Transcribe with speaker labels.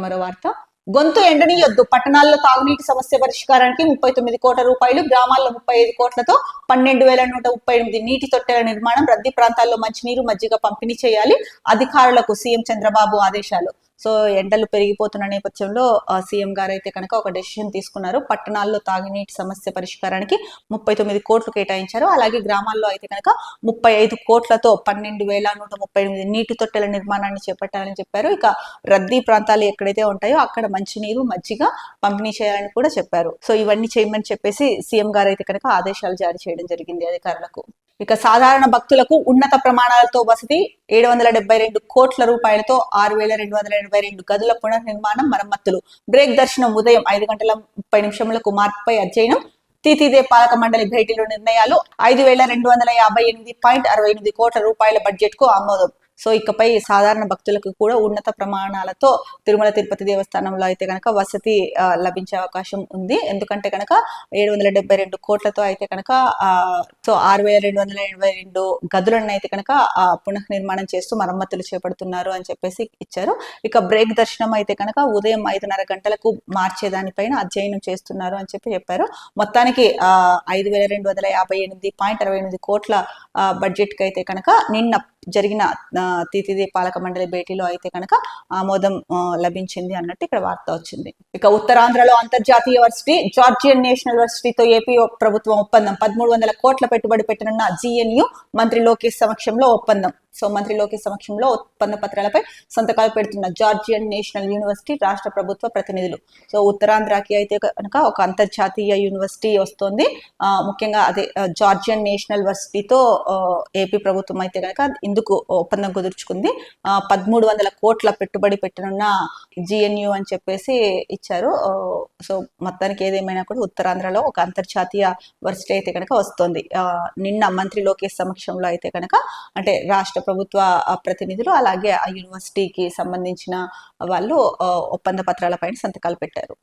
Speaker 1: మరో వార్త. గొంతు ఎండనీయొద్దు, పట్టణాల్లో తాగునీటి సమస్య పరిష్కారానికి 39 కోట్ల రూపాయలు, గ్రామాల్లో 35 కోట్లతో 12,138 నీటి తొట్టెల నిర్మాణం, రద్దీ ప్రాంతాల్లో మంచినీరు మజ్జిగ పంపిణీ చేయాలి అధికారులకు సీఎం చంద్రబాబు ఆదేశాలు. సో ఎండలు పెరిగిపోతున్న నేపథ్యంలో సీఎం గారు అయితే కనుక ఒక డెసిషన్ తీసుకున్నారు. పట్టణాల్లో తాగునీటి సమస్య పరిష్కారానికి 39 కోట్లు కేటాయించారు. అలాగే గ్రామాల్లో అయితే కనుక 35 కోట్లతో 12,138 నీటి తొట్టెల నిర్మాణాన్ని చేపట్టాలని చెప్పారు. ఇక రద్దీ ప్రాంతాలు ఎక్కడైతే ఉంటాయో అక్కడ మంచినీరు మజ్జిగ పంపిణీ చేయాలని కూడా చెప్పారు. సో ఇవన్నీ చేయమని చెప్పేసి సీఎం గారు అయితే కనుక ఆదేశాలు జారీ చేయడం జరిగింది అధికారులకు. ఇక సాధారణ భక్తులకు ఉన్నత ప్రమాణాలతో వసతి 772 కోట్ల రూపాయలతో 6,282 గదుల పునర్నిర్మాణం, మరమ్మతులు. బ్రేక్ దర్శనం ఉదయం 5:30 మార్పుపై అధ్యయనం. తీతిదే పాలక మండలి భేటీలో నిర్ణయాలు. 5,258.68 కోట్ల రూపాయల బడ్జెట్ కు ఆమోదం. సో ఇకపై సాధారణ భక్తులకు కూడా ఉన్నత ప్రమాణాలతో తిరుమల తిరుపతి దేవస్థానంలో అయితే కనుక వసతి లభించే అవకాశం ఉంది. ఎందుకంటే కనుక 772 కోట్లతో అయితే కనుక సో 6,282 గదులను అయితే కనుక పునఃనిర్మాణం చేస్తూ మరమ్మతులు చేపడుతున్నారు అని చెప్పేసి ఇచ్చారు. ఇక బ్రేక్ దర్శనం అయితే కనుక ఉదయం 5:30 గంటలకు మార్చేదానిపైన అధ్యయనం చేస్తున్నారు అని చెప్పారు. మొత్తానికి 5,258.68 కోట్ల బడ్జెట్ కి అయితే కనుక నిన్న జరిగిన తీతిదే పాలక మండలి భేటీలో అయితే కనుక ఆమోదం లభించింది అన్నట్టు ఇక్కడ వార్త వచ్చింది. ఇక ఉత్తరాంధ్రలో అంతర్జాతీయ వర్సిటీ జార్జియన్ నేషనల్ వర్సిటీతో ఏపీ ప్రభుత్వం ఒప్పందం. 1300 కోట్ల పెట్టుబడి పెట్టనున్న జిఎన్యు మంత్రి లోకేష్ సమక్షంలో ఒప్పందం. సో మంత్రి లోకేష్ సమక్షంలో ఒప్పంద పత్రాలపై సంతకాలు పెడుతున్న జార్జియన్ నేషనల్ యూనివర్సిటీ రాష్ట్ర ప్రభుత్వ ప్రతినిధులు. సో ఉత్తరాంధ్రకి అయితే కనుక ఒక అంతర్జాతీయ యూనివర్సిటీ వస్తుంది. ముఖ్యంగా అదే జార్జియన్ నేషనల్ వర్సిటీతో ఏపీ ప్రభుత్వం అయితే కనుక ఇందుకు ఒప్పందం కుదుర్చుకుంది. 1300 కోట్ల పెట్టుబడి పెట్టనున్న జిఎన్యు అని చెప్పేసి ఇచ్చారు. సో మొత్తానికి ఏదేమైనా కూడా ఉత్తరాంధ్రలో ఒక అంతర్జాతీయ వర్సిటీ అయితే కనుక వస్తుంది. నిన్న మంత్రి లోకేష్ సమక్షంలో అయితే కనుక అంటే రాష్ట్ర ప్రభుత్వ ప్రతినిధులు అలాగే ఆ యూనివర్సిటీకి సంబంధించిన వాళ్ళు ఒప్పంద పత్రాలపైన సంతకాలు పెట్టారు.